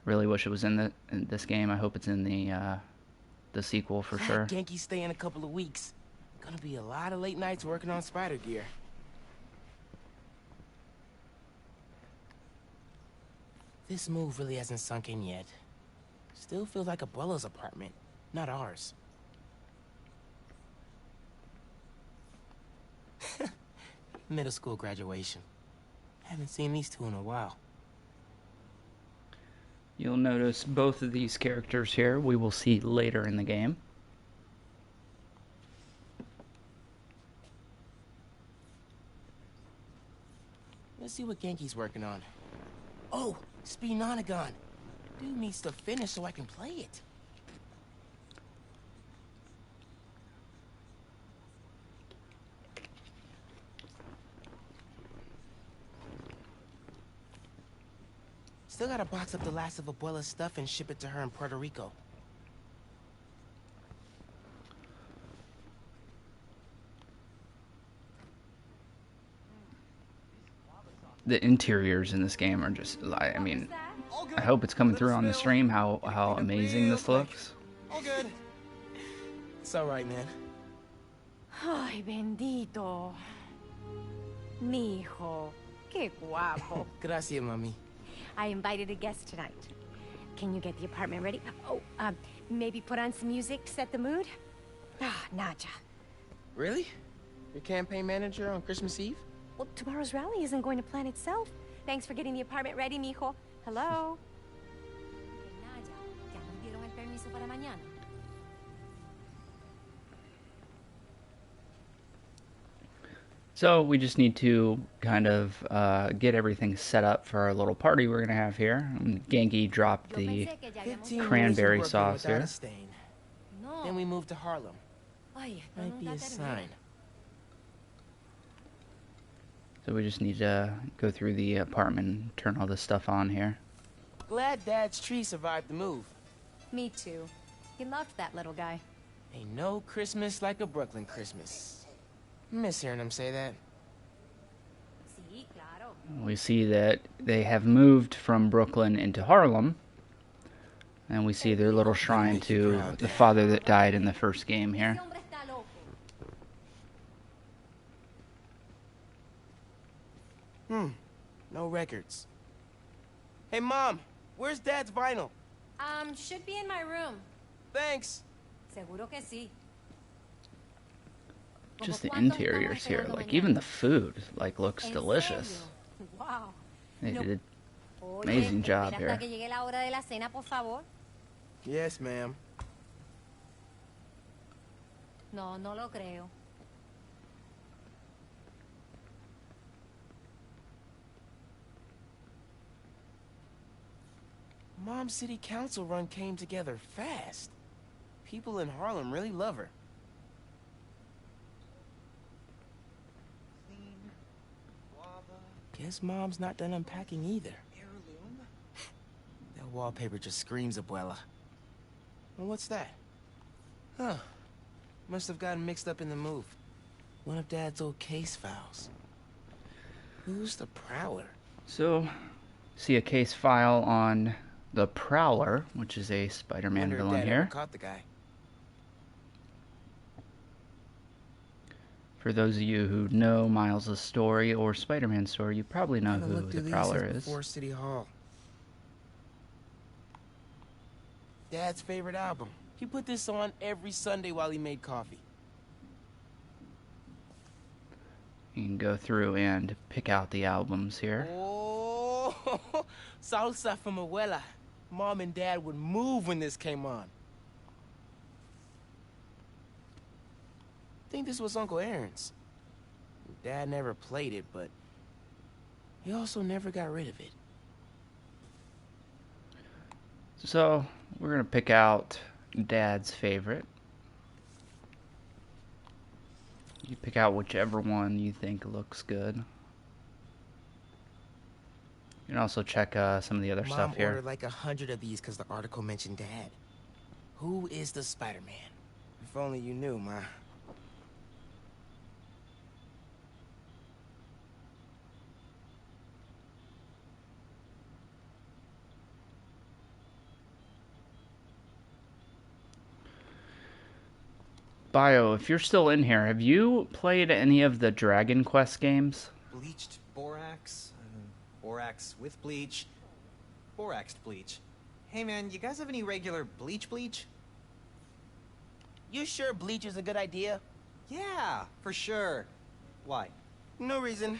Really wish it was in this game. I hope it's in the sequel for Glad sure. Genki's staying a couple of weeks. Gonna be a lot of late nights working on spider gear. This move really hasn't sunk in yet. Still feels like Abuela's apartment, not ours. Middle school graduation. Haven't seen these two in a while. You'll notice both of these characters here we will see later in the game. Let's see what Genki's working on. Oh, Speenonagon. Dude needs to finish so I can play it. Still gotta box up the last of Abuela's stuff and ship it to her in Puerto Rico. The interiors in this game are just, I mean, I hope it's coming through on the stream how amazing this looks. All good. It's all right, man. Ay, bendito. Mi hijo. Qué guapo. Gracias, mami. I invited a guest tonight. Can you get the apartment ready? Oh, maybe put on some music to set the mood? Ah, Naja. Really? Your campaign manager on Christmas Eve? Well, tomorrow's rally isn't going to plan itself. Thanks for getting the apartment ready, mijo. Hello? Naja, ya nos dieron el permiso para mañana. So we just need to kind of get everything set up for our little party we're gonna have here. Genki dropped the 15 cranberry years of sauce working without here. a stain. No. Then we moved to Harlem. Ay, esto Might be nunca a termina. sign. So we just need to go through the apartment and turn all this stuff on here. Glad Dad's tree survived the move. Me too. He loved that little guy. Ain't no Christmas like a Brooklyn Christmas. Miss hearing him say that. Sí, claro. We see that they have moved from Brooklyn into Harlem. And we see their little shrine to the father that died in the first game here. Ese hombre está loco. No records. Hey, Mom, where's Dad's vinyl? Should be in my room. Thanks. Seguro que sí. Just the ¿Como cuánto interiors estamos here, esperando like mañana? even the food, like looks ¿En delicious. serio? Wow. They No. did Oye, amazing job espera here. hasta que llegue la hora de la cena, por favor. Yes, ma'am. No, no lo creo. Mom's city council run came together fast. People in Harlem really love her. Guess Mom's not done unpacking either. That wallpaper just screams Abuela. Well, what's that? Huh. Must have gotten mixed up in the move. One of Dad's old case files. Who's the Prowler? So, see a case file on the Prowler, which is a Spider-Man Wonder if villain Dad here. ever caught the guy. For those of you who know Miles' story or Spider-Man's story, you probably know Haven't who looked the through these Prowler since is. before City Hall. Dad's favorite album. He put this on every Sunday while he made coffee. You can go through and pick out the albums here. Oh, salsa from Abuela. Mom and Dad would move when this came on. I think this was Uncle Aaron's. Dad never played it, but he also never got rid of it. So, we're going to pick out Dad's favorite. You pick out whichever one you think looks good. You can also check some of the other Mom stuff here. ordered like 100 of these because the article mentioned Dad. Who is the Spider-Man? If only you knew, Ma. Bio, if you're still in here, have you played any of the Dragon Quest games? Bleached borax, borax with bleach, boraxed bleach. Hey man, you guys have any regular bleach? You sure bleach is a good idea? Yeah, for sure. Why? No reason.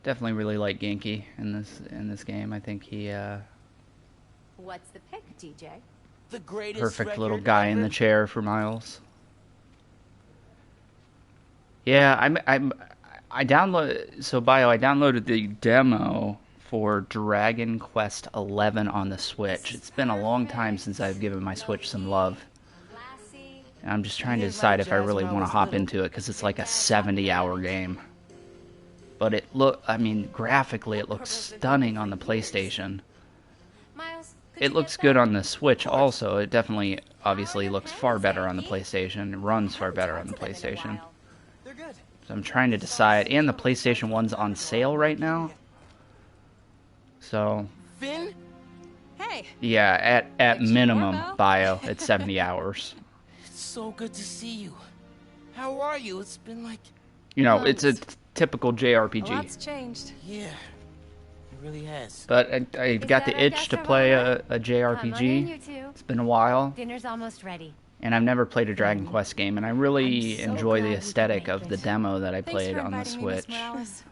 Definitely really like Genki in this game. I think he What's the pick, DJ? The greatest perfect little record guy in ever. the chair for Miles. Yeah, I downloaded the demo for Dragon Quest 11 on the Switch. It's been a long time since I've given my Switch some love. And I'm just trying to decide if I really want to hop into it because it's like a 70-hour game. But graphically it looks stunning on the PlayStation. Miles, It looks good on the Switch also. It definitely, obviously, looks far better on the PlayStation. It runs far better on the PlayStation. They're good. So I'm trying to decide. And the PlayStation 1's on sale right now. So, Finn? Hey, yeah, at minimum, Bio, it's 70 hours. It's so good to see you. How are you? It's been like... You know, it's a typical a JRPG. lot's changed. Yeah, it really has. But I got the itch to play a JRPG. It's been a while. Dinner's almost ready. And I've never played a Dragon Quest game, and I really I'm so enjoy glad the we could aesthetic make of the it. demo that I Thanks played for on the inviting me, Miss Switch, Morales.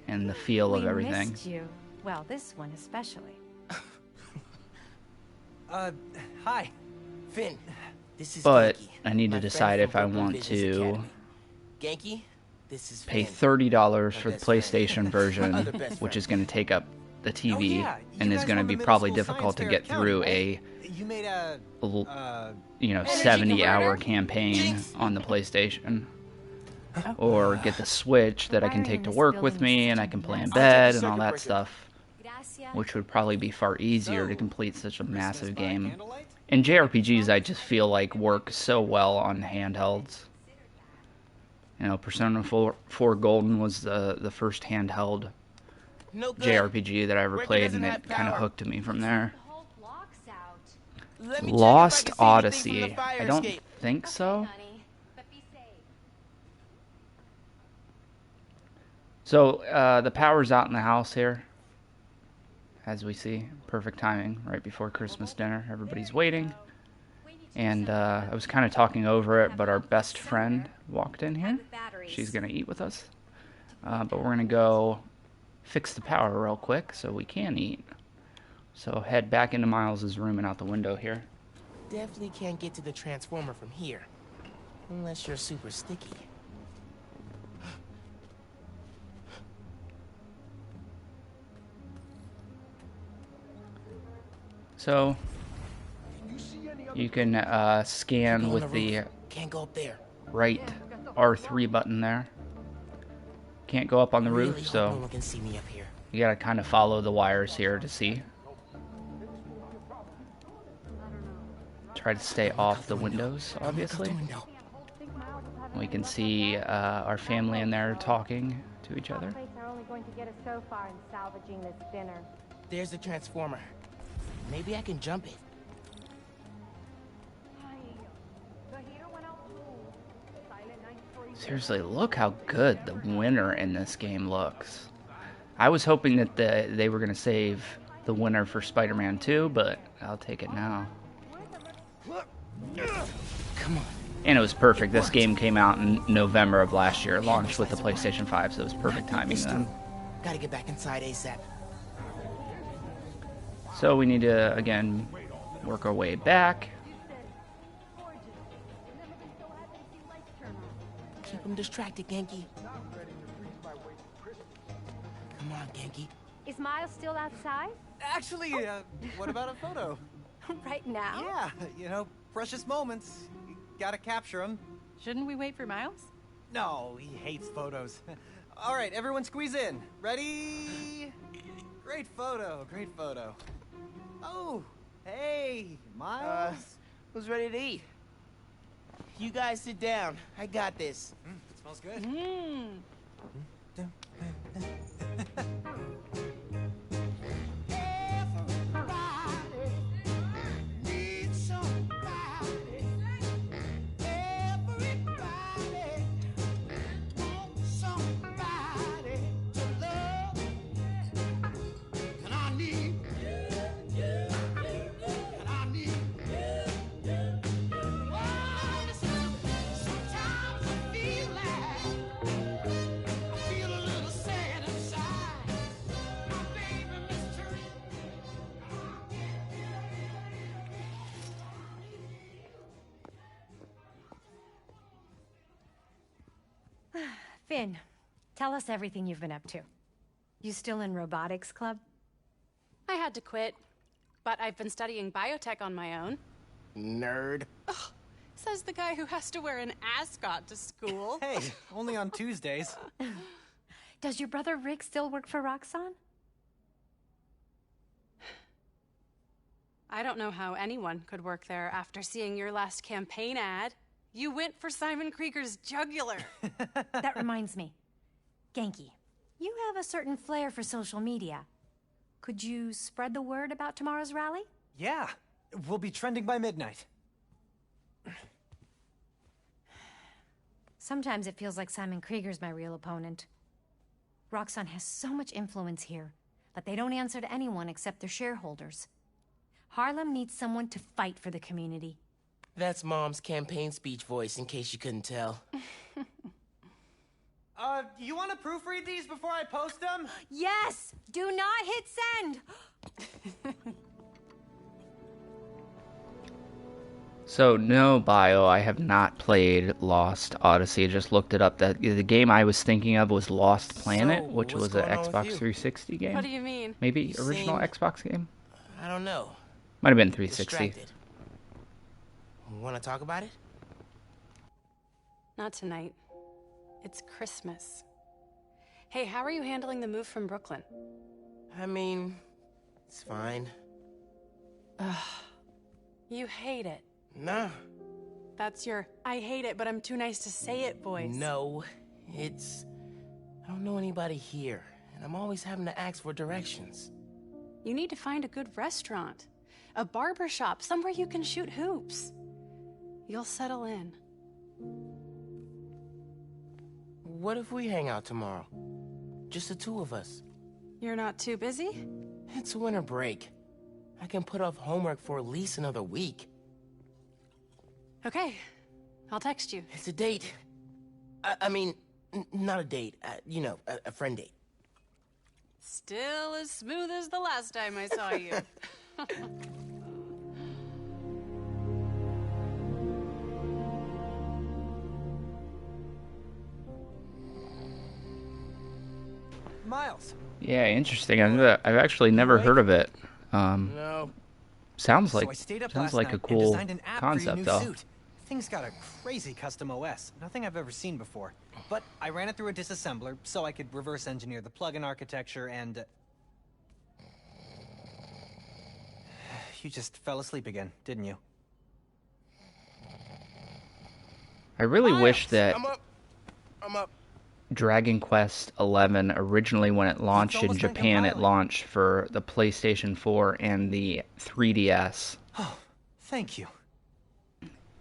and the feel of We everything. missed you. Well, this one especially. Hi. Finn, this is But Genki, I need to my friend decide from if I Brooklyn want Business to Academy. Genki, this is pay Finn. $30 for the best friend. PlayStation version, Other best which friend. is going to take up the TV, Oh, yeah. and You is guys going to won the be middle probably school difficult to science get fair at through County, right? You made a... Energy 70-hour converter? campaign Jinx. on the PlayStation. Or get the Switch that I can take to work with me, and I can play in bed and all that stuff, which would probably be far easier to complete such a massive game. And JRPGs, I just feel like work so well on handhelds. You know, Persona 4 Golden was the first handheld No good. JRPG that I ever Record played, doesn't and have it kind of power. hooked me from there. The whole block's out. Let me check if Lost I can see anything Odyssey. from the fire I don't escape. think so. Honey, but be safe. So, the power's out in the house here. As we see, perfect timing, right before Christmas dinner. Everybody's waiting. And I was kind of talking over it, but our best friend walked in here. She's going to eat with us. But we're going to go fix the power real quick so we can eat. So head back into Miles' room and out the window here. Definitely can't get to the transformer from here. Unless you're super sticky. So you can scan Go on with the the roof. Can't go up there. right R3 button there. Can't go up on the Really roof, hope no so one can see me up here. you gotta kind of follow the wires here to see. Try to stay off the windows, Come look out obviously. the window. We can see our family in there talking to each other. Are only going to get us so far in salvaging this dinner. There's the transformer. Maybe I can jump it. Seriously, look how good the winner in this game looks. I was hoping that they were going to save the winner for Spider-Man 2, but I'll take it now. Come on. And it was perfect. This game came out in November of last year. It launched with the PlayStation 5, so it was perfect timing then. Gotta get back inside ASAP. So we need to, again, work our way back. Keep him distracted, Genki. Come on, Genki. Is Miles still outside? Actually, what about a photo? Right now? Yeah, you know, precious moments. You gotta capture them. Shouldn't we wait for Miles? No, he hates photos. All right, everyone squeeze in. Ready? Great photo, great photo. Oh, hey, Miles. Who's ready to eat? You guys sit down. I got this. Smells good. Finn, tell us everything you've been up to. You still in robotics club? I had to quit, but I've been studying biotech on my own. Nerd. Says the guy who has to wear an ascot to school. Hey, only on Tuesdays. Does your brother Rick still work for Roxxon? I don't know how anyone could work there after seeing your last campaign ad. You went for Simon Krieger's jugular. That reminds me. Genki, you have a certain flair for social media. Could you spread the word about tomorrow's rally? Yeah, we'll be trending by midnight. Sometimes it feels like Simon Krieger's my real opponent. Roxxon has so much influence here that they don't answer to anyone except their shareholders. Harlem needs someone to fight for the community. That's Mom's campaign speech voice, in case you couldn't tell. You want to proofread these before I post them? Yes! Do not hit send! So, no bio, I have not played Lost Odyssey. I just looked it up. That the game I was thinking of was Lost Planet, So, which what's was an going on with Xbox you? 360 game. What do you mean? Maybe You original seem- Xbox game? I don't know. Might have been 360. Distracted. Want to talk about it? Not tonight. It's Christmas. Hey, how are you handling the move from Brooklyn? I mean, it's fine. You hate it. Nah. That's your I hate it, but I'm too nice to say it voice. No, it's... I don't know anybody here, and I'm always having to ask for directions. You need to find a good restaurant, a barber shop, somewhere you can shoot hoops. You'll settle in. What if we hang out tomorrow? Just the two of us. You're not too busy? It's winter break. I can put off homework for at least another week. Okay, I'll text you. It's a date. I mean, not a date. You know, a friend date. Still as smooth as the last time I saw you. Miles. Yeah, interesting. I've actually never heard of it. No. Sounds So like I stayed up sounds last like night a and cool designed an app concept, for your new though. suit. Thing's got a crazy custom OS. Nothing I've ever seen before. But I ran it through a disassembler so I could reverse engineer the plugin architecture and... You just fell asleep again, didn't you? I really wish that I'm up. Dragon Quest XI originally, when it launched in almost done Japan, it compiling. launched for the PlayStation 4 and the 3DS. Oh, thank you.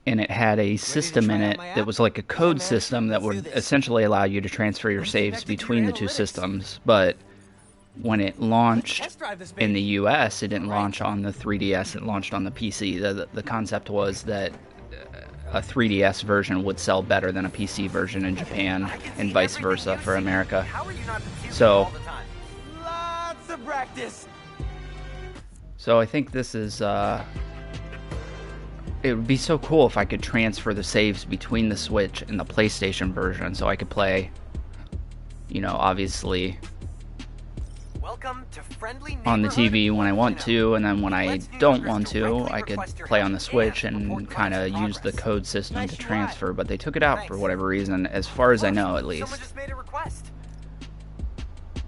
And it had a system try in out it my that app? was like a code man, system that let's do would this. essentially allow you to transfer your I'm saves connected to between your the two analytics. systems. But when it launched Test drive this in the baby. US, it didn't launch on the 3DS, it launched on the PC. The concept was that a 3DS version would sell better than a PC version in Japan, and vice versa for America. How are you not confused So- all the time? Lots of practice. So I think this is, it would be so cool if I could transfer the saves between the Switch and the PlayStation version, so I could play, you know, obviously Welcome to friendly on the neighborhood TV when I want 1.0. to, and then when I Lets new don't users want to, directly I could request your play on the help Switch and report and kind of progress. use the code system Nice to UI. transfer, but they took it out for Thanks. whatever reason, as far as I Look, know at Someone least. just made a request.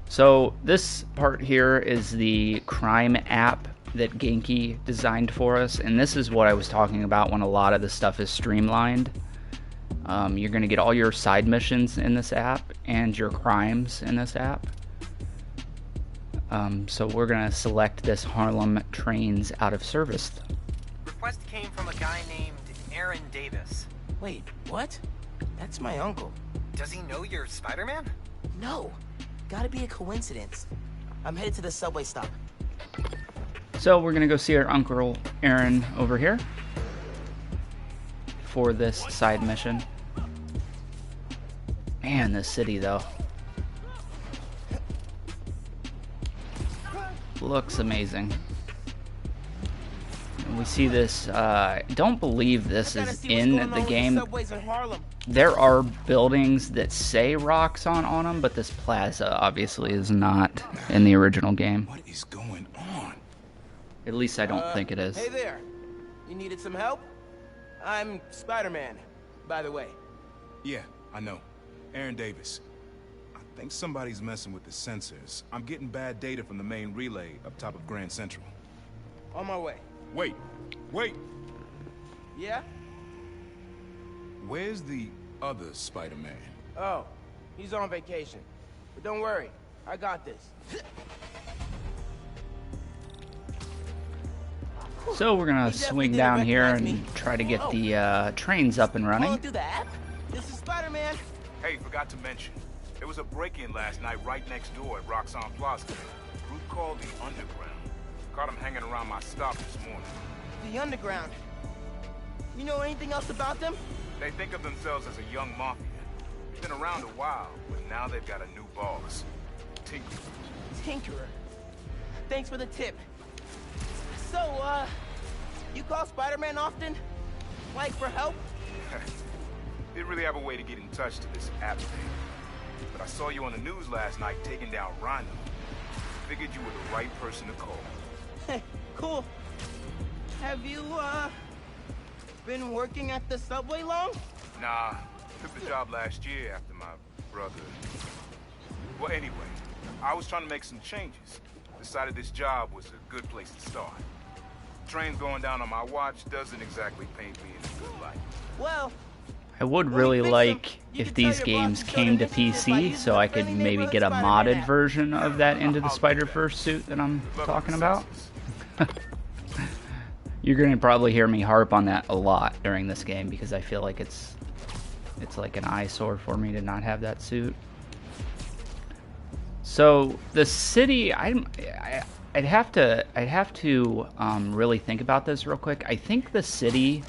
So this part here is the crime app that Genki designed for us, and this is what I was talking about when a lot of the stuff is streamlined. You're going to get all your side missions in this app and your crimes in this app. So we're going to select this Harlem Trains Out of Service. Request came from a guy named Aaron Davis. Wait, what? That's my uncle. Does he know you're Spider-Man? No. Gotta be a coincidence. I'm headed to the subway stop. So we're going to go see our Uncle Aaron over here for this side mission. Man, this city though looks amazing. We see this, I don't believe this Gotta is see what's in going the on with game. subways in Harlem. There are buildings that say Roxxon on them, but this plaza obviously is not in the original game. What is going on? At least I don't think it is. Hey there. You needed some help? I'm Spider-Man, by the way. Yeah, I know. Aaron Davis. I think somebody's messing with the sensors. I'm getting bad data from the main relay up top of Grand Central. On my way. Wait, wait! Yeah? Where's the other Spider-Man? Oh, he's on vacation. But don't worry, I got this. So we're gonna He definitely swing didn't down here recognize and me. try to get Oh. the trains up and running. Calling through the app? This is Spider-Man. Hey, forgot to mention. There was a break-in last night right next door at Roxxon Plaza. A group called the Underground. Caught him hanging around my stop this morning. The Underground. You know anything else about them? They think of themselves as a young mafia. Been around a while, but now they've got a new boss. Tinkerer. Tinkerer. Thanks for the tip. So, you call Spider-Man often? Like, for help? Didn't really have a way to get in touch to this app thing. But I saw you on the news last night taking down Rhino. Figured you were the right person to call. Cool. Have you, been working at the subway long? Nah, took the job last year after my brother. Well, anyway, I was trying to make some changes. Decided this job was a good place to start. Trains going down on my watch doesn't exactly paint me in a good light. Well, I would When really you fix like them, you if can these tell your boss games to show came to them initiatives by PC using so the I could friendly maybe neighborhood get a Spider-Man modded app. version of that Into the I'll do Spider-Verse that. suit that I'm Love talking the about. sensors. You're gonna probably hear me harp on that a lot during this game because I feel like it's like an eyesore for me to not have that suit. So the city, I'd have to really think about this real quick. I think the city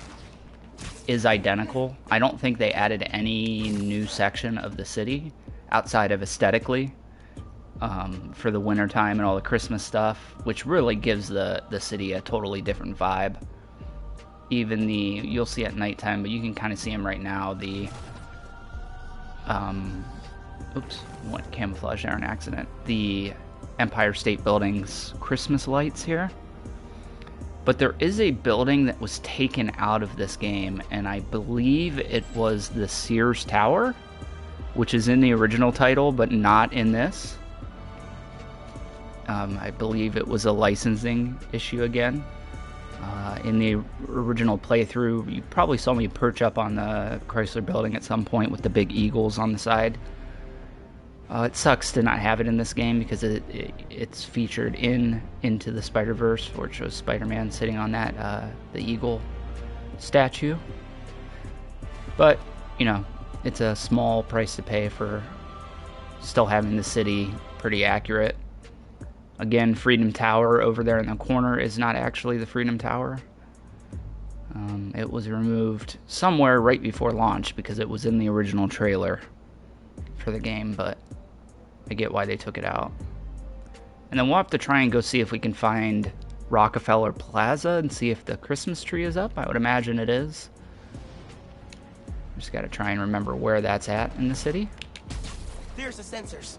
is identical. I don't think they added any new section of the city outside of aesthetically for the wintertime and all the Christmas stuff, which really gives the city a totally different vibe. Even you'll see at nighttime, but you can kind of see them right now. The oops, went camouflage there, an accident. The Empire State Building's Christmas lights here. But there is a building that was taken out of this game, and I believe it was the Sears Tower, which is in the original title, but not in this. I believe it was a licensing issue again. In the original playthrough, you probably saw me perch up on the Chrysler building at some point with the big eagles on the side. It sucks to not have it in this game because it's featured Into the Spider-Verse, where it shows Spider-Man sitting on that the eagle statue. But you know, it's a small price to pay for still having the city pretty accurate. Again, Freedom Tower over there in the corner is not actually the Freedom Tower. It was removed somewhere right before launch because it was in the original trailer for the game, but I get why they took it out. And then we'll have to try and go see if we can find Rockefeller Plaza and see if the Christmas tree is up. I would imagine it is. Just got to try and remember where that's at in the city. There's the sensors.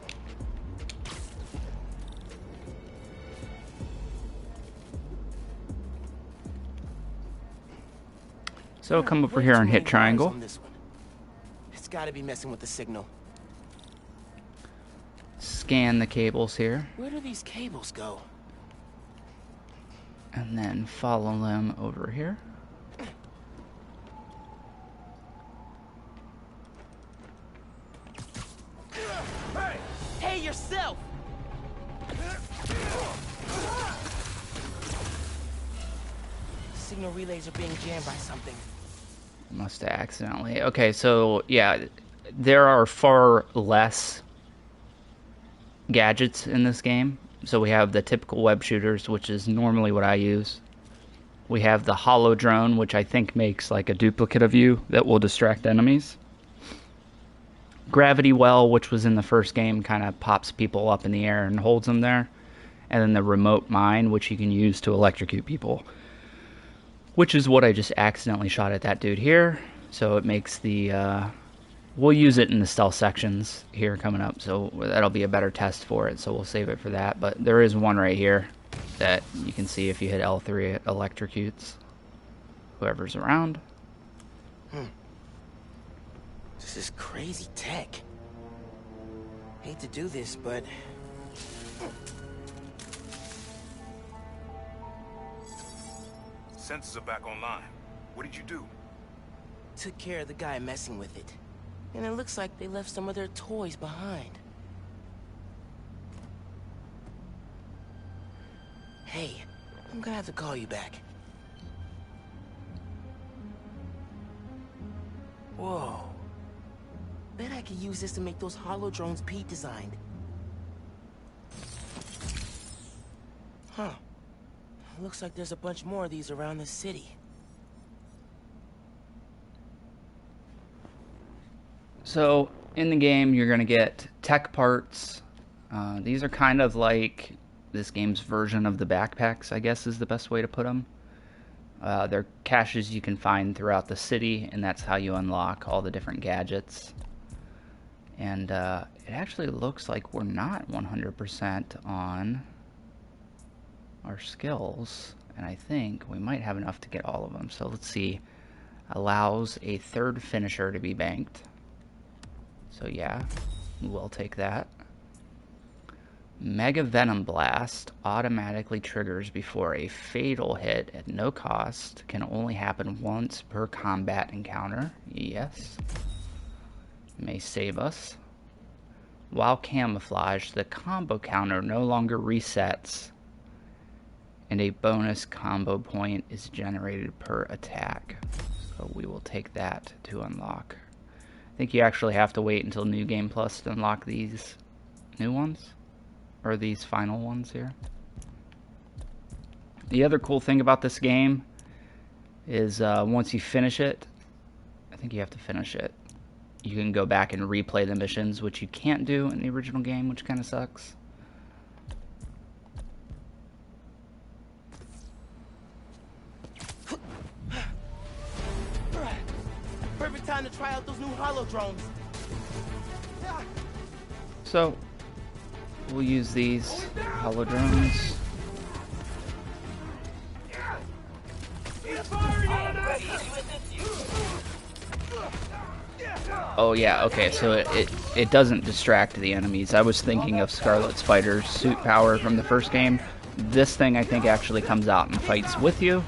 So come over Way here too and hit many wires triangle. on this one. It's gotta be messing with the signal. Scan the cables here. Where do these cables go? And then follow them over here. Hey, yourself! Signal relays are being jammed by something. Must have accidentally. Okay, so yeah, there are far less gadgets in this game. So we have the typical web shooters, which is normally what I use. We have the hollow drone, which I think makes like a duplicate of you that will distract enemies. Gravity well, which was in the first game, kind of pops people up in the air and holds them there. And then the remote mine, which you can use to electrocute people. which is what I just accidentally shot at that dude here. So it makes the, we'll use it in the stealth sections here coming up, so that'll be a better test for it, so we'll save it for that. But there is one right here that you can see if you hit L3, it electrocutes whoever's around. This is crazy tech. Hate to do this, but... Sensors are back online. What did you do? Took care of the guy messing with it. And it looks like they left some of their toys behind. Hey, I'm gonna have to call you back. Whoa. Bet I could use this to make those hollow drones Pete designed. Huh. Looks like there's a bunch more of these around the city. So in the game, you're going to get tech parts. These are kind of like this game's version of the backpacks, I guess is the best way to put them. They're caches you can find throughout the city, and that's how you unlock all the different gadgets. And it actually looks like we're not 100% on our skills, and I think we might have enough to get all of them. So let's see. Allows a third finisher to be banked. So yeah, we'll take that. Mega Venom Blast automatically triggers before a fatal hit at no cost. Can only happen once per combat encounter. Yes. May save us. While camouflaged, the combo counter no longer resets, and a bonus combo point is generated per attack. So we will take that to unlock. I think you actually have to wait until New Game Plus to unlock these new ones, or these final ones here. The other cool thing about this game is once you finish it, I think you have to finish it, you can go back and replay the missions, which you can't do in the original game, which kind of sucks. Perfect time to try out those new hollow drones. So we'll use these hollow drones. Oh yeah, okay, so it doesn't distract the enemies. I was thinking of Scarlet Spider's suit power from the first game. This thing I think actually comes out and fights with you.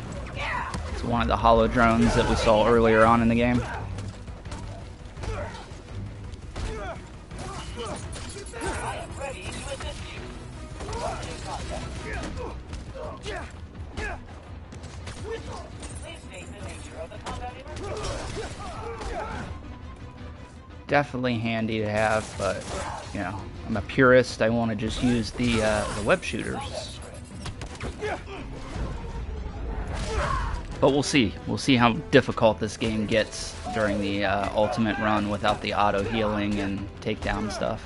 It's one of the hollow drones that we saw earlier on in the game. Definitely handy to have, but you know, I'm a purist. I want to just use the web shooters. But we'll see. We'll see how difficult this game gets during the ultimate run without the auto healing and takedown stuff.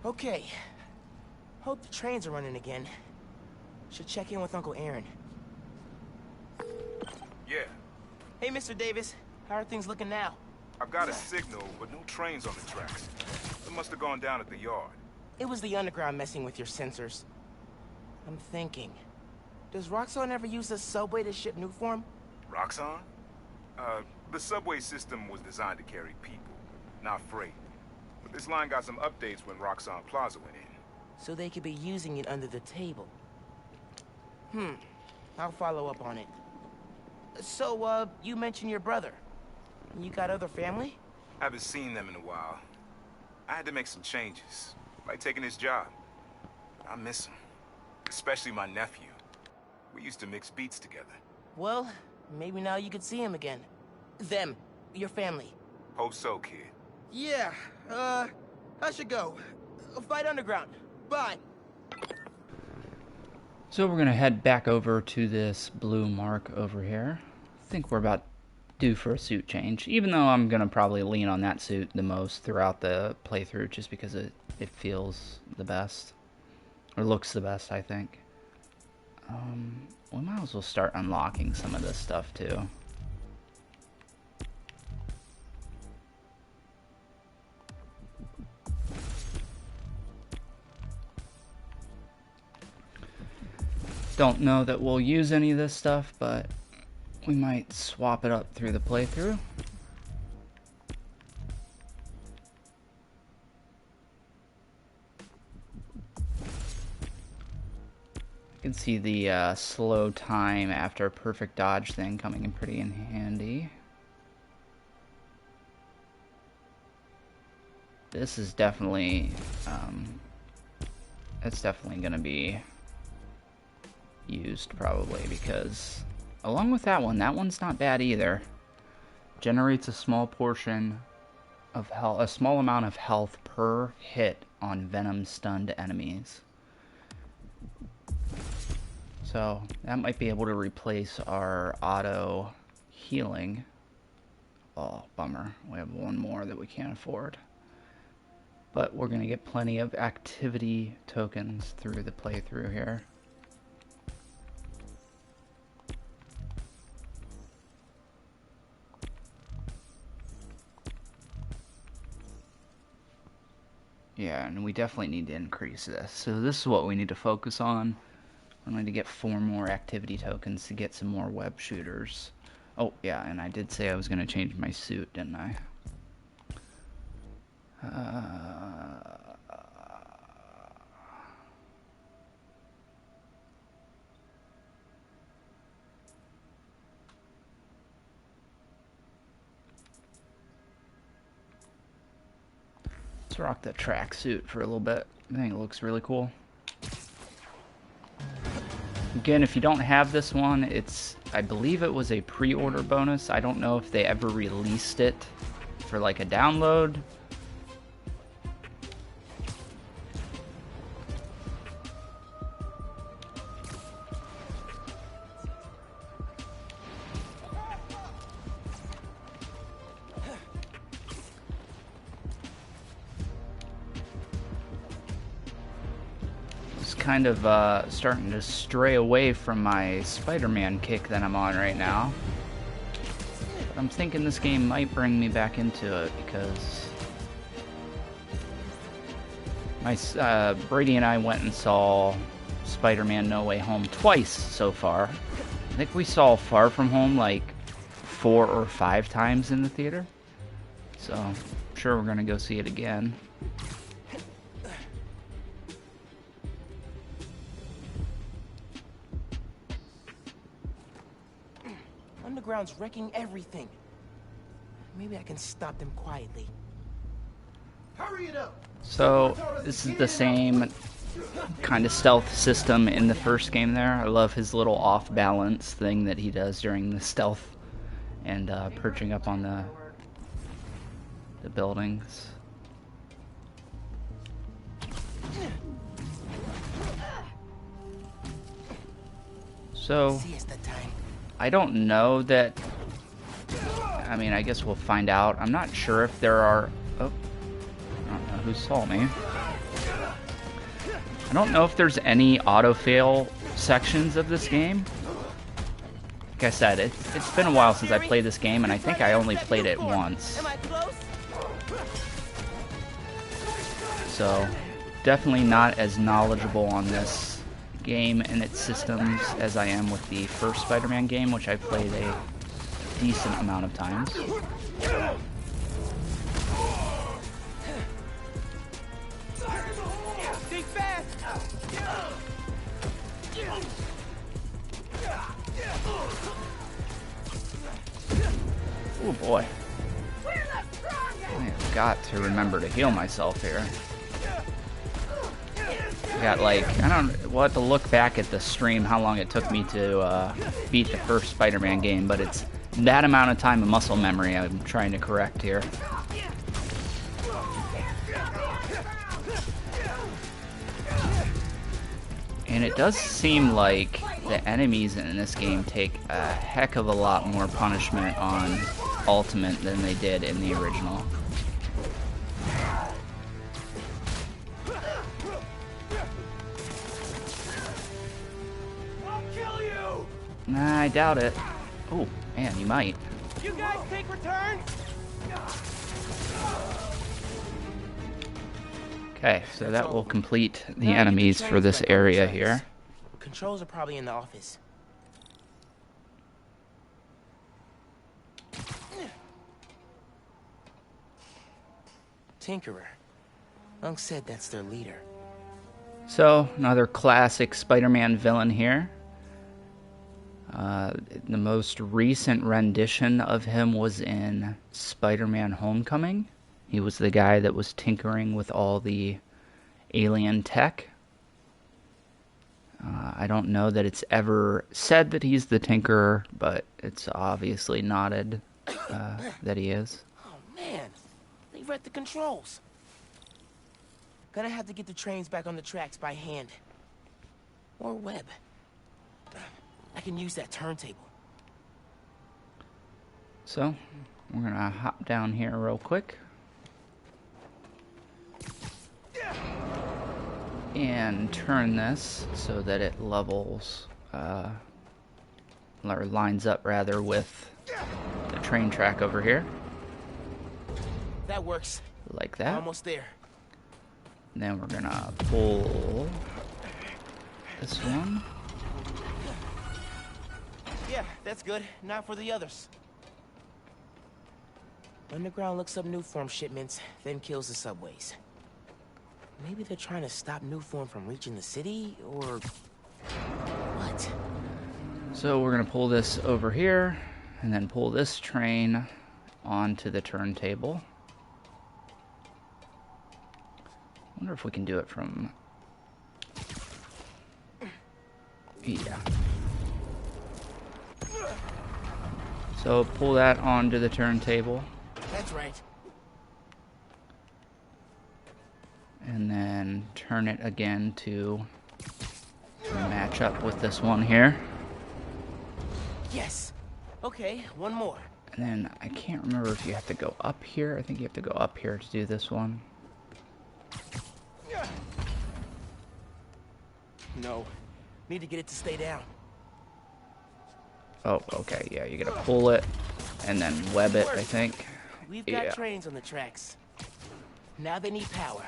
Okay. Hope the trains are running again. Should check in with Uncle Aaron. Yeah, Hey, Mr. Davis. How are things looking now? I've got a signal, but no trains on the tracks. It must have gone down at the yard. It was the underground messing with your sensors. I'm thinking. Does Roxxon ever use the subway to ship new form? Roxxon? The subway system was designed to carry people, not freight. But this line got some updates when Roxxon Plaza went in. So they could be using it under the table. I'll follow up on it. So, you mentioned your brother. You got other family? Haven't seen them in a while. I had to make some changes, like taking his job. I miss him, especially my nephew. We used to mix beats together. Well, maybe now you could see him again. Them, your family. Hope so, kid. Yeah, I should go. Fight underground. Bye. So we're gonna head back over to this blue mark over here. I think we're about due for a suit change, even though I'm gonna probably lean on that suit the most throughout the playthrough, just because it feels the best, or looks the best, I think. We might as well start unlocking some of this stuff too. Don't know that we'll use any of this stuff, but we might swap it up through the playthrough. You can see the slow time after perfect dodge thing coming in pretty handy. This is definitely, it's definitely going to be used probably, because along with that one's not bad either. Generates a small portion of health, a small amount of health per hit on venom stunned enemies. So that might be able to replace our auto healing. Oh, bummer. We have one more that we can't afford. But we're going to get plenty of activity tokens through the playthrough here. Yeah, and we definitely need to increase this. So this is what we need to focus on. We're going to get 4 more activity tokens to get some more web shooters. Oh, yeah, and I did say I was going to change my suit, didn't I? Let's rock the tracksuit for a little bit. I think it looks really cool. Again, if you don't have this one, I believe it was a pre-order bonus. I don't know if they ever released it for like a download. Kind of starting to stray away from my Spider-Man kick that I'm on right now. But I'm thinking this game might bring me back into it, because Brady and I went and saw Spider-Man No Way Home twice so far. I think we saw Far From Home like 4 or 5 times in the theater. So I'm sure we're gonna go see it again. Underground's wrecking everything. Maybe I can stop them quietly. Hurry it up. So this is the same kind of stealth system in the first game there. I love his little off balance thing that he does during the stealth and perching up on the buildings. So I don't know that, I mean, I guess we'll find out. I'm not sure if there are, oh, I don't know who saw me. I don't know if there's any auto-fail sections of this game. Like I said, it's been a while since I played this game, and I think I only played it once. So, definitely not as knowledgeable on this game and its systems as I am with the first Spider-Man game, which I played a decent amount of times. Oh boy. I've got to remember to heal myself here. I got like, we'll have to look back at the stream how long it took me to beat the first Spider-Man game, but it's that amount of time of muscle memory I'm trying to correct here. And it does seem like the enemies in this game take a heck of a lot more punishment on Ultimate than they did in the original. I'll kill you! Nah, I doubt it. Oh, man, you might. You guys take return? Okay, so that will complete the Now get enemies trains for this back on the area tracks. here. Controls are probably in the office. Tinkerer. Unc said that's their leader. So, another classic Spider-Man villain here. The most recent rendition of him was in Spider-Man Homecoming. He was the guy that was tinkering with all the alien tech. I don't know that it's ever said that he's the Tinkerer, but it's obviously nodded that he is. Oh man, they read the controls. Gonna have to get the trains back on the tracks by hand. Or web. I can use that turntable. So, we're gonna hop down here real quick. And turn this so that it levels, or lines up rather with the train track over here. That works. Like that. Almost there. And then we're gonna pull this one. Yeah, that's good. Not for the others. Underground looks up Newform shipments, then kills the subways. Maybe they're trying to stop Newform from reaching the city, or... what? So we're gonna pull this over here, and then pull this train onto the turntable. Wonder if we can do it from... yeah. So pull that onto the turntable. That's right. And then turn it again to match up with this one here. Yes. Okay, one more. And then I can't remember if you have to go up here. I think you have to go up here to do this one. No. Need to get it to stay down. Oh, okay, yeah, you gotta pull it and then web it, I think. We've got Yeah. trains on the tracks. Now they need power.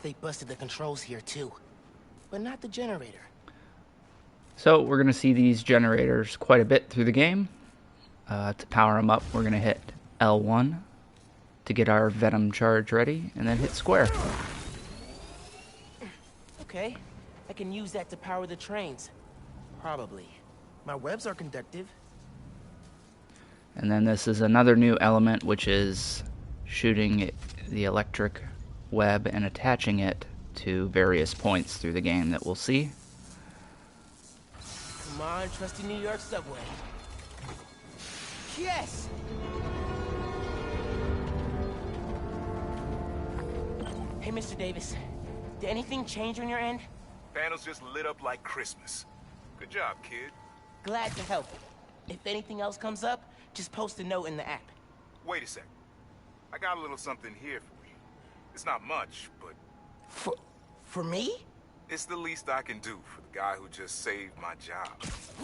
They busted the controls here too, but not the generator. So we're gonna see these generators quite a bit through the game. To power them up, we're gonna hit L1 to get our Venom charge ready, and then hit square. Okay, I can use that to power the trains. Probably. My webs are conductive. And then this is another new element, which is shooting the electric web and attaching it to various points through the game that we'll see. Come on, trusty New York subway. Yes! Hey, Mr. Davis. Did anything change on your end? Panels just lit up like Christmas. Good job, kid. Glad to help. If anything else comes up, just post a note in the app. Wait a sec. I got a little something here for you. It's not much, but For me? it's the least I can do for the guy who just saved my job.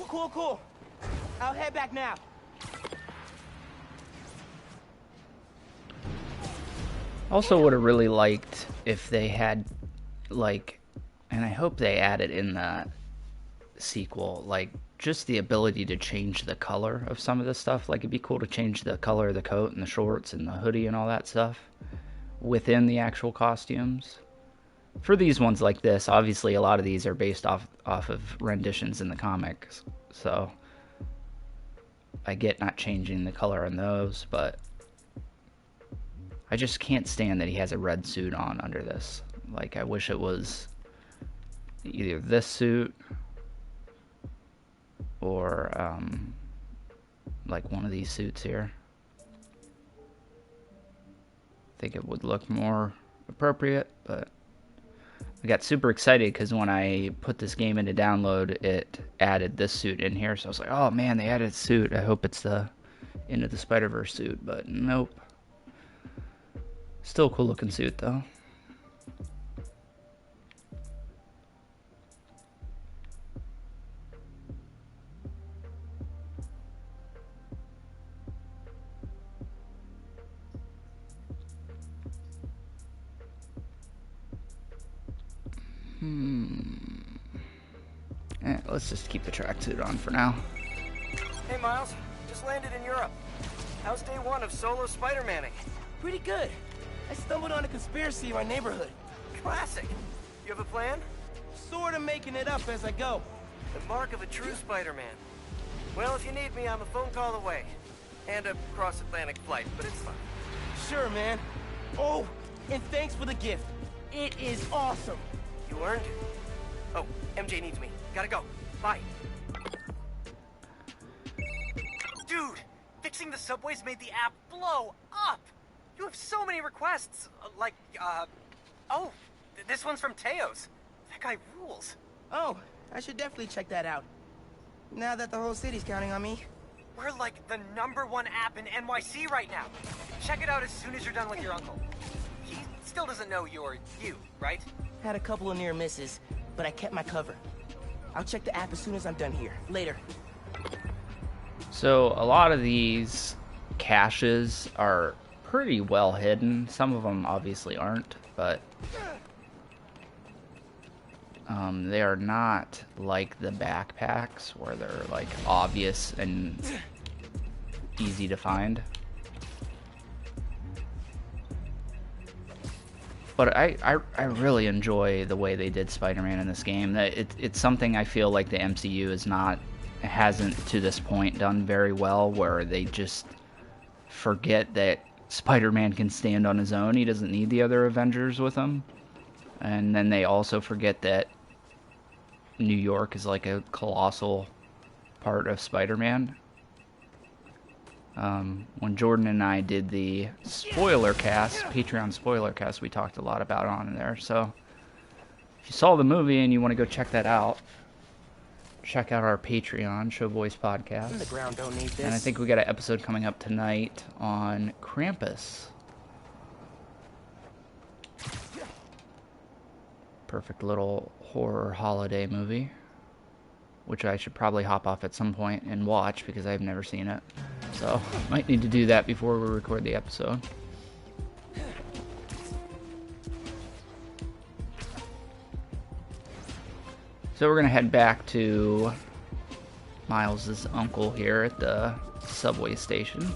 Cool. I'll head back now. Also would have really liked if they had, like, and I hope they added in the sequel, like, just the ability to change the color of some of this stuff. Like, it'd be cool to change the color of the coat and the shorts and the hoodie and all that stuff within the actual costumes. For these ones like this, obviously a lot of these are based off of renditions in the comics, so I get not changing the color on those, but I just can't stand that he has a red suit on under this. Like, I wish it was either this suit or like one of these suits here. think it would look more appropriate, but I got super excited because when I put this game into download, it added this suit in here. So I was like, oh man, they added a suit. I hope it's the Into the Spider-Verse suit, but nope. Still a cool looking suit though. Let's just keep the tracksuit on for now. Hey, Miles. Just landed in Europe. How's day one of solo Spider-Manning? Pretty good. I stumbled on a conspiracy in my neighborhood. Classic. You have a plan? Sort of making it up as I go. The mark of a true Spider-Man. Well, if you need me, I'm a phone call away. And a cross-Atlantic flight, but it's fine. Sure, man. Oh, and thanks for the gift. It is awesome. You earned it. Oh, MJ needs me. Gotta go. Bye. Dude, fixing the subways made the app blow up. You have so many requests. Oh, this one's from Teos. That guy rules. Oh, I should definitely check that out. Now that the whole city's counting on me. We're like the #1 app in NYC right now. Check it out as soon as you're done with your uncle. He still doesn't know you're you, right? Had a couple of near misses, but I kept my cover. I'll check the app as soon as I'm done here. Later. So a lot of these caches are pretty well hidden. Some of them obviously aren't, but they are not like the backpacks where they're like obvious and easy to find. But I really enjoy the way they did Spider-Man in this game. It's something I feel like the MCU hasn't to this point done very well, where they just forget that Spider-Man can stand on his own. He doesn't need the other Avengers with him. And then they also forget that New York is like a colossal part of Spider-Man. When Jordan and I did the spoiler cast, Patreon spoiler cast, we talked a lot about it on there. So if you saw the movie and you want to go check that out, check out our Patreon, Showboys Podcast. The ground don't need this. And I think we got an episode coming up tonight on Krampus. Perfect little horror holiday movie, which I should probably hop off at some point and watch because I've never seen it. So, might need to do that before we record the episode. So we're going to head back to Miles's uncle here at the subway station.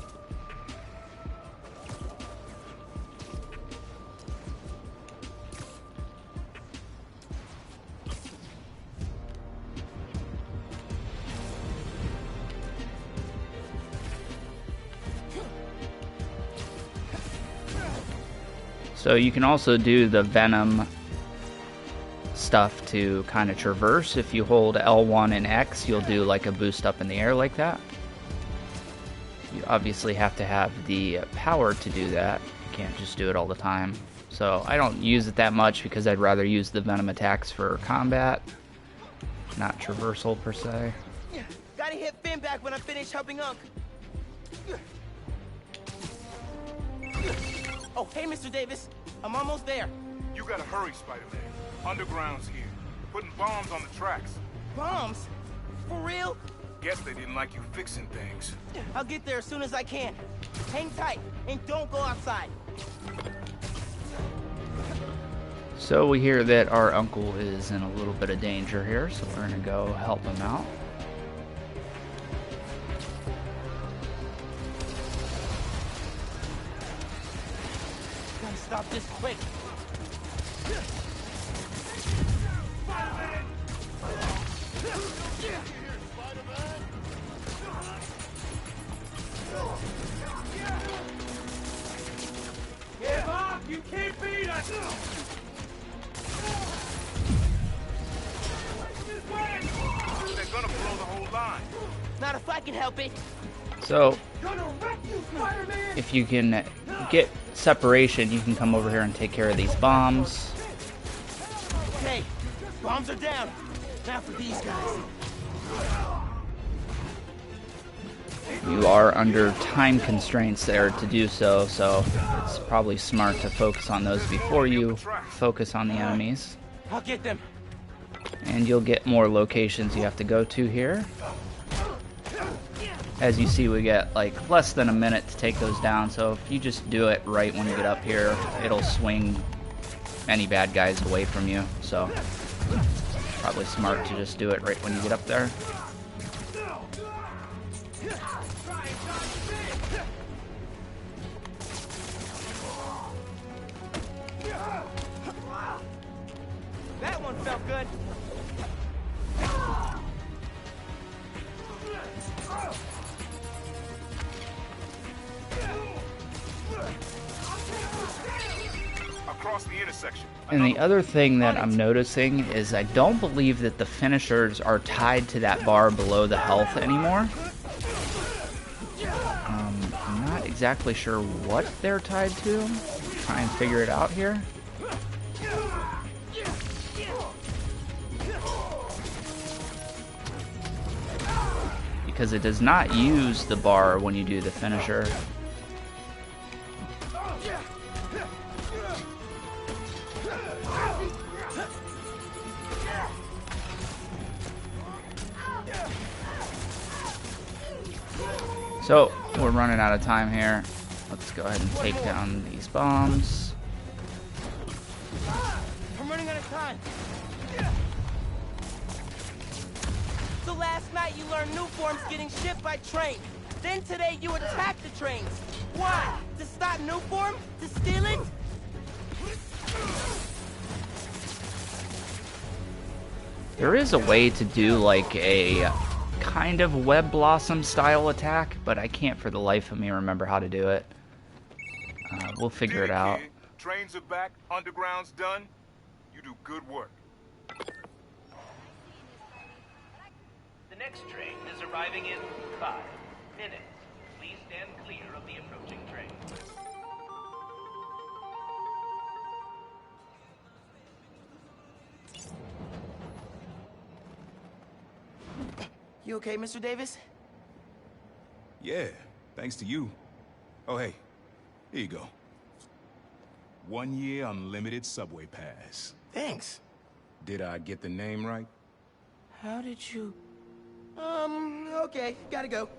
So you can also do the Venom stuff to kind of traverse. If you hold L1 and X, you'll do like a boost up in the air like that. You obviously have to have the power to do that. You can't just do it all the time. So I don't use it that much because I'd rather use the Venom attacks for combat, not traversal per se. Gotta hit Finn back when I finish helping Unc. Oh, hey, Mr. Davis. I'm almost there. You gotta hurry, Spider-Man. Underground's here. They're putting bombs on the tracks. Bombs? For real? Guess they didn't like you fixing things. I'll get there as soon as I can. Hang tight and don't go outside. So we hear that our uncle is in a little bit of danger here, so we're gonna go help him out. Gotta stop this quick. Give up! You can't beat us! They're gonna blow the whole line. Not if I can help it. So Gonna wreck you, Spider-Man! if you can get separation, you can come over here and take care of these bombs. Okay, bombs are down. Now for these guys. You are under time constraints there to do so, so it's probably smart to focus on those before you focus on the enemies. I'll get them. And you'll get more locations you have to go to here. As you see, we get like less than a minute to take those down, so if you just do it right when you get up here, it'll swing any bad guys away from you. So probably smart to just do it right when you get up there. That one felt good. Across the intersection. And the other thing that I'm noticing is I don't believe that the finishers are tied to that bar below the health anymore. I'm not exactly sure what they're tied to. Try and figure it out here. Because it does not use the bar when you do the finisher. So, we're running out of time here. Let's go ahead and take down these bombs. I'm running out of time. So last night you learned new forms getting shipped by train. Then today you attack the trains. Why? To stop new form? To steal it? There is a way to do like a kind of web blossom style attack, but I can't for the life of me remember how to do it. We'll figure it out. Trains are back, underground's done. You do good work. The next train is arriving in 5 minutes. Please stand clear of the approaching train. You okay, Mr. Davis? Yeah, thanks to you. Oh, hey, here you go. 1 year unlimited subway pass. Thanks. Did I get the name right? How did you... okay, gotta go.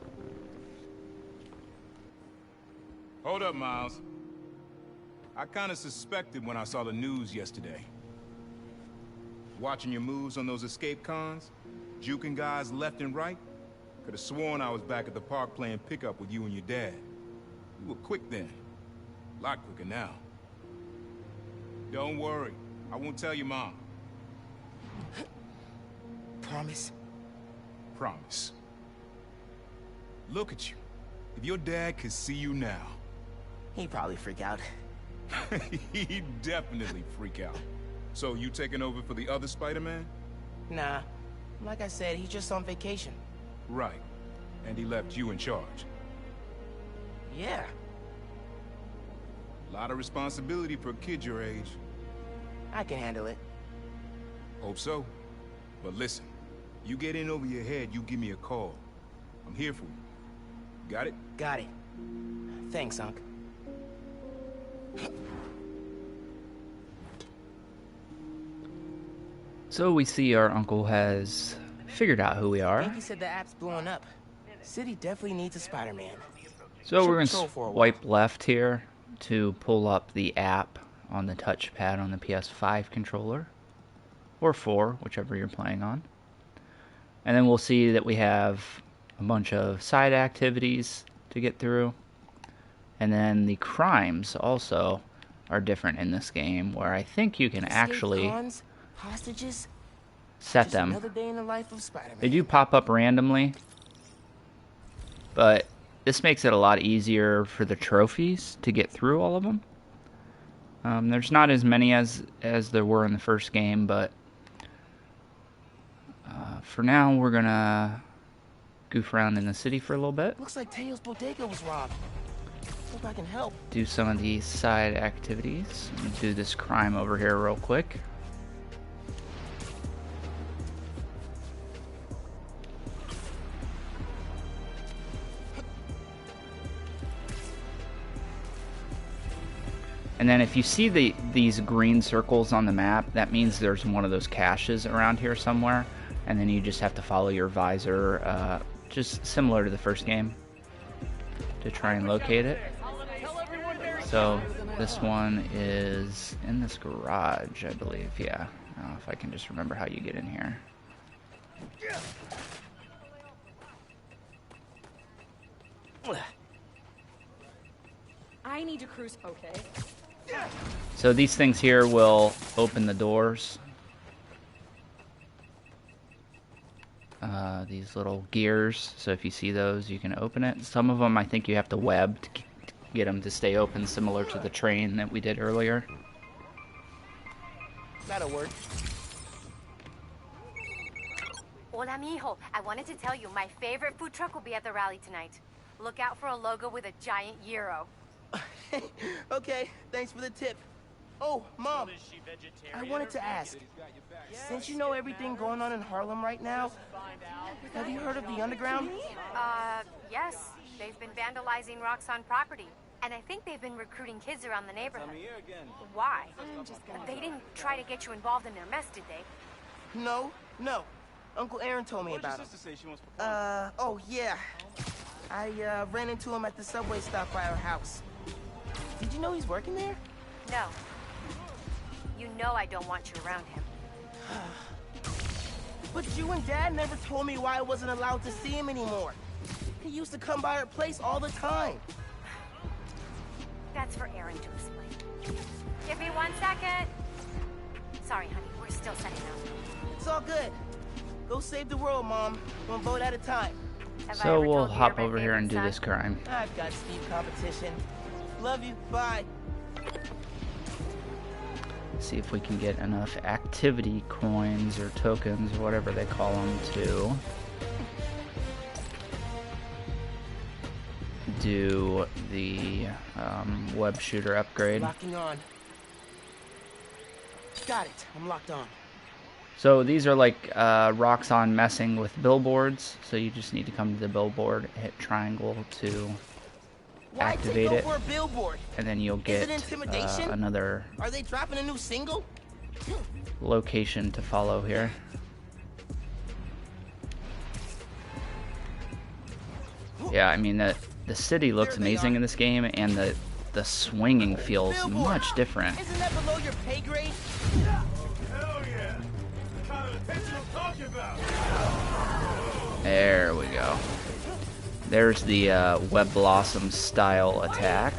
Hold up, Miles. I kinda suspected when I saw the news yesterday. Watching your moves on those escape cons, juking guys left and right, could have sworn I was back at the park playing pickup with you and your dad. You were quick then. A lot quicker now. Don't worry, I won't tell your mom. Promise? Promise. Look at you. If your dad could see you now... He'd probably freak out. He'd definitely freak out. So you taking over for the other Spider-Man? Nah. Like I said, he's just on vacation. Right. And he left you in charge. Yeah. A lot of responsibility for a kid your age. I can handle it. Hope so. But listen, you get in over your head, you give me a call. I'm here for you. Got it? Got it. Thanks, Unc. So we see our uncle has figured out who we are. Yankee said the app's blowing up. City definitely needs a Spider-Man. So we're going to Patrol for a while. swipe left here to pull up the app on the touchpad on the PS5 controller. Or 4, whichever you're playing on. And then we'll see that we have a bunch of side activities to get through. And then the crimes also are different in this game, where I think you can Escape actually cons, hostages, set just them. another day in the life of Spider-Man. They do pop up randomly, but this makes it a lot easier for the trophies to get through all of them. There's not as many as there were in the first game, but for now we're gonna goof around in the city for a little bit. Looks like Teo's bodega was robbed. Hope I can help. do some of these side activities. I'm gonna do this crime over here real quick. And then if you see these green circles on the map, that means there's one of those caches around here somewhere. And then you just have to follow your visor, just similar to the first game, to try and locate it. So this one is in this garage, I believe. Yeah, I don't know if I can just remember how you get in here. I need to cruise, okay? So these things here will open the doors. These little gears, so if you see those, you can open it. Some of them I think you have to web to get them to stay open, similar to the train that we did earlier. That'll work. Hola, mijo. I wanted to tell you, my favorite food truck will be at the rally tonight. Look out for a logo with a giant gyro. Okay, thanks for the tip. Oh, Mom, I wanted to ask, since you know everything going on in Harlem right now, have you heard of the Underground? Yes. They've been vandalizing Roxanne property. And I think they've been recruiting kids around the neighborhood. Why? They didn't try to get you involved in their mess, did they? No. Uncle Aaron told me about him. Oh, yeah. I ran into him at the subway stop by our house. Did you know he's working there? No. You know I don't want you around him. But you and Dad never told me why I wasn't allowed to see him anymore. He used to come by our place all the time. That's for Aaron to explain. Give me 1 second. Sorry, honey. We're still setting up. It's all good. Go save the world, Mom. One vote at a time. So we'll hop over here and do this crime. I've got steep competition. Love you. Bye. See if we can get enough activity coins or tokens or whatever they call them to do the web shooter upgrade. Locking on. Got it. I'm locked on. So these are like Roxanne messing with billboards. So you just need to come to the billboard, hit triangle to activate it, and then you'll get another Are they dropping a new single? location to follow here. Yeah, I mean the city looks amazing in this game, and the swinging feels much different. Isn't that below your pay grade? Hell yeah! The kind of attention I'm talking about! There we go. There's the Web Blossom style attack.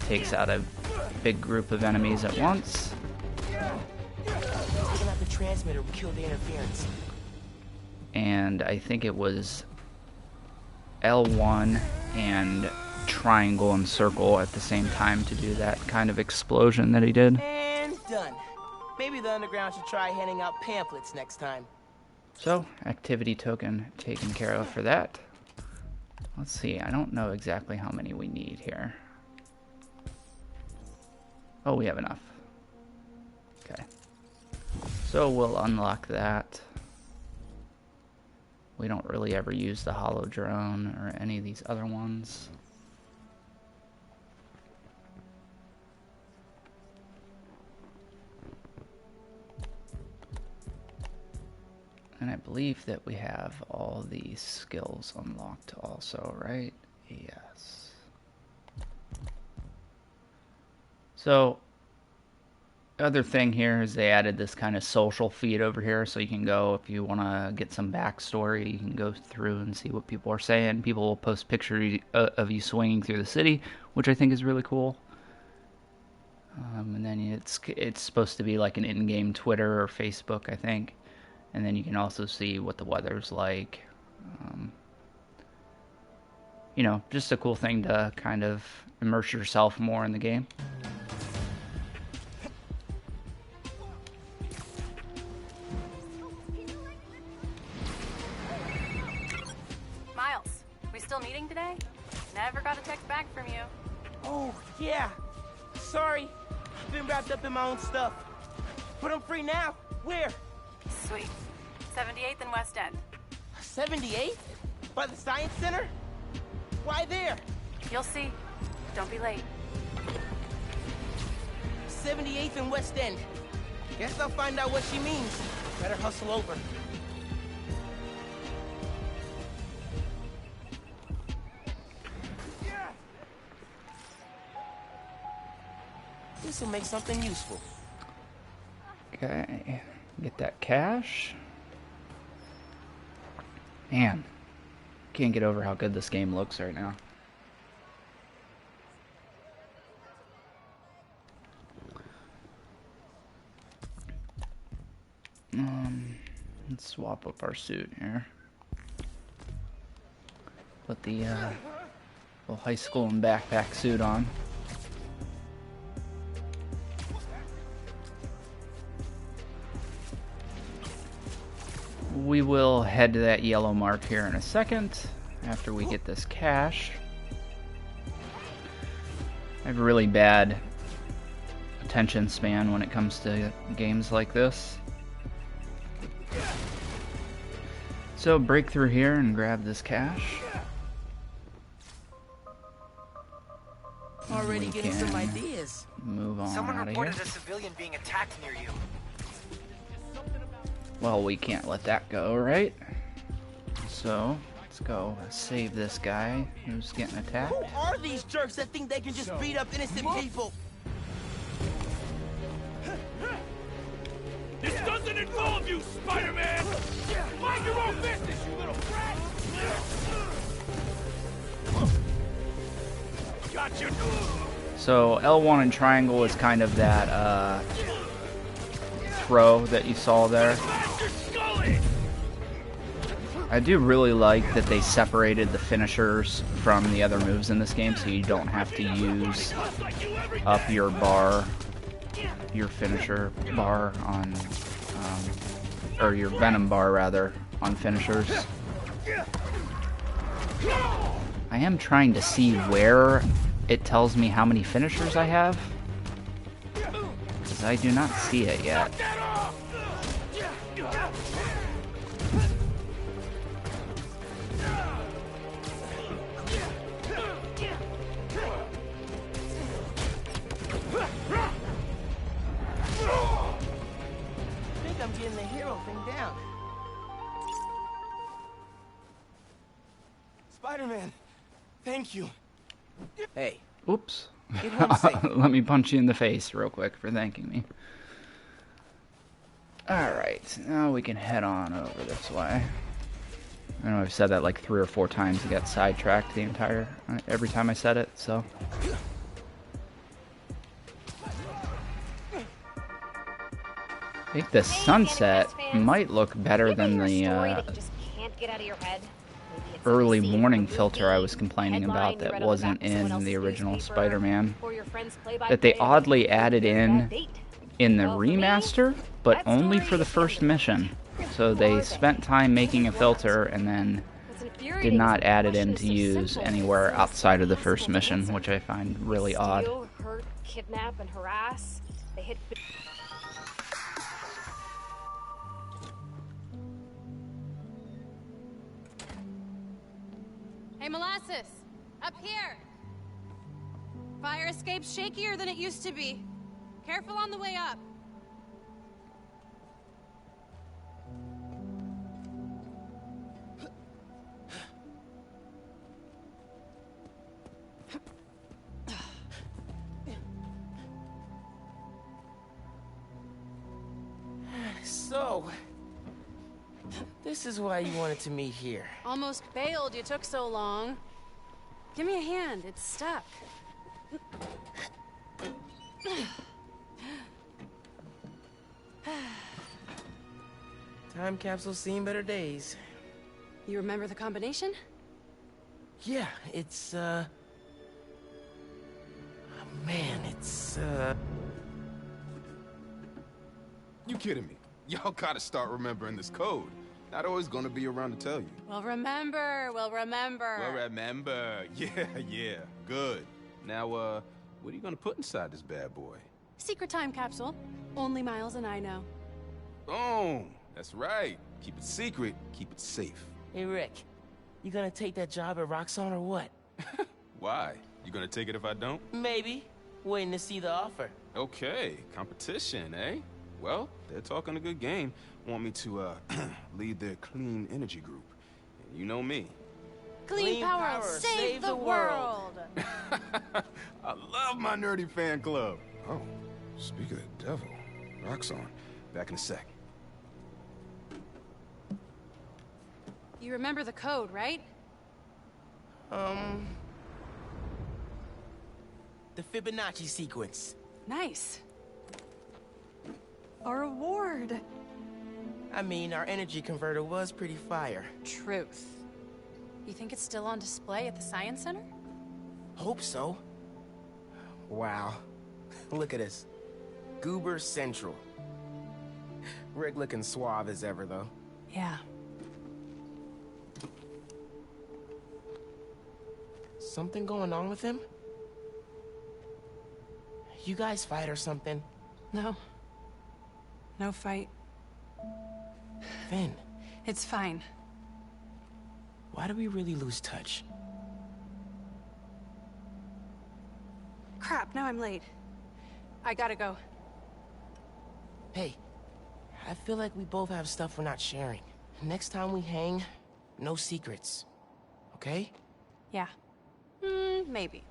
Takes out a big group of enemies at once. Taking out the transmitter will kill the interference. And I think it was L1 and triangle and circle at the same time to do that kind of explosion that he did. And done. Maybe the Underground should try handing out pamphlets next time. So, activity token taken care of for that. Let's see, I don't know exactly how many we need here. Oh, we have enough. Okay. So we'll unlock that. We don't really ever use the hollow drone or any of these other ones. And I believe that we have all these skills unlocked also, right? Yes. So, other thing here is they added this kind of social feed over here, so you can go, if you want to get some backstory, you can go through and see what people are saying. People will post pictures of you swinging through the city, which I think is really cool. And then it's supposed to be like an in-game Twitter or Facebook, I think. And then you can also see what the weather's like. You know, just a cool thing to kind of immerse yourself more in the game. Miles, we still meeting today? Never got a text back from you. Oh, yeah. Sorry. I've been wrapped up in my own stuff. But I'm free now. Where? Sweet. 78th and West End. 78th? By the Science Center? Why there? You'll see. Don't be late. 78th and West End. Guess I'll find out what she means. Better hustle over. This'll make something useful. Okay, get that cash. Man, can't get over how good this game looks right now. Let's swap up our suit here. Put the little high school and backpack suit on. We will head to that yellow mark here in a second after we get this cash. I have a really bad attention span when it comes to games like this. So break through here and grab this cash. Already getting some ideas. Move on Someone out of reported here. a civilian being attacked near you. Well, we can't let that go, right? So let's go save this guy who's getting attacked. Who are these jerks that think they can just beat up innocent people? This doesn't involve you, Spider-Man! Mind your own business, you little brat! Gotcha! So L1 and triangle is kind of that throw that you saw there. I do really like that they separated the finishers from the other moves in this game, so you don't have to use up your bar, your finisher bar on, or your venom bar rather, on finishers. I am trying to see where it tells me how many finishers I have, because I do not see it yet. I think I'm getting the hero thing down. Spider-Man, thank you. Hey. Oops. Get home safe. Let me punch you in the face real quick for thanking me. Alright, now we can head on over this way. I know I've said that like 3 or 4 times and got sidetracked every time I said it, so. I think the sunset might look better than the early morning filter I was complaining about that wasn't in the original Spider-Man. That they oddly added in the remaster, but only for the first mission. So they spent time making a filter and then did not add it in to use anywhere outside of the first mission, which I find really odd. Hurt, kidnap, and harass. They hit. Hey, Molasses! Up here! Fire escape's shakier than it used to be. Careful on the way up. So, this is why you wanted to meet here. Almost bailed, you took so long. Give me a hand, it's stuck. Time capsule's seen better days. You remember the combination? Yeah, it's, oh, man, it's, You kidding me? Y'all gotta start remembering this code. Not always gonna be around to tell you. We'll remember. Well, remember. Yeah. Good. Now, what are you gonna put inside this bad boy? Secret time capsule. Only Miles and I know. Boom! That's right. Keep it secret, keep it safe. Hey, Rick. You gonna take that job at Roxxon or what? Why? You gonna take it if I don't? Maybe. Waiting to see the offer. Okay, competition, eh? Well, they're talking a good game. Want me to, lead their clean energy group. And you know me. Clean power, save the world. I love my nerdy fan club. Oh, speak of the devil. Roxxon. Back in a sec. You remember the code, right? The Fibonacci sequence. Nice. A reward. I mean, our energy converter was pretty fire. Truth. You think it's still on display at the Science Center? Hope so. Wow. Look at this. Goober Central. Rick looking suave as ever, though. Yeah. Something going on with him? You guys fight or something? No. No fight. Finn. It's fine. Why do we really lose touch? Crap, now I'm late. I gotta go. Hey, I feel like we both have stuff we're not sharing. Next time we hang, no secrets. Okay? Yeah. Maybe.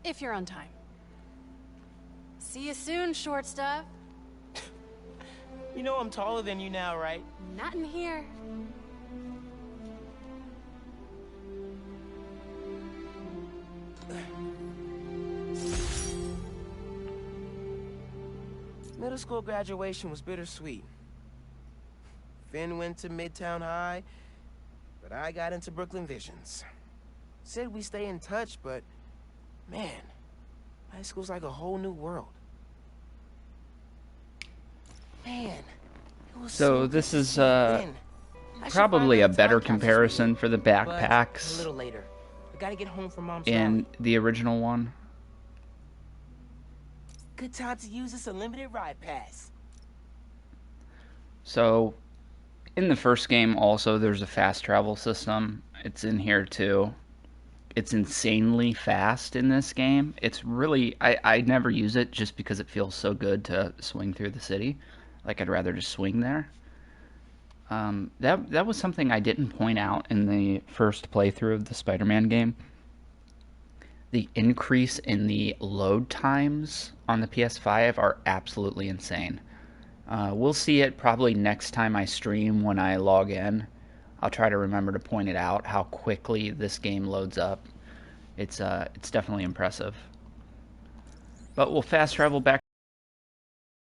If you're on time. See you soon, short stuff. You know I'm taller than you now, right? Not in here. Middle school graduation was bittersweet. Finn went to Midtown High, but I got into Brooklyn Visions. Said we stay in touch, but man, high school's like a whole new world. Man, it was So good this to is see Finn. I should probably find a out better time capsule comparison for the but a backpacks little later. I gotta get home from Mom's in rally. the original one. Good time to use this unlimited ride pass. So in the first game also there's a fast travel system. It's in here too. It's insanely fast in this game. It's really, I never use it just because it feels so good to swing through the city. Like I'd rather just swing there. That was something I didn't point out in the first playthrough of the Spider-Man game. The increase in the load times on the PS5 are absolutely insane. We'll see it probably next time I stream when I log in. I'll try to remember to point it out how quickly this game loads up. It's definitely impressive. But we'll fast travel back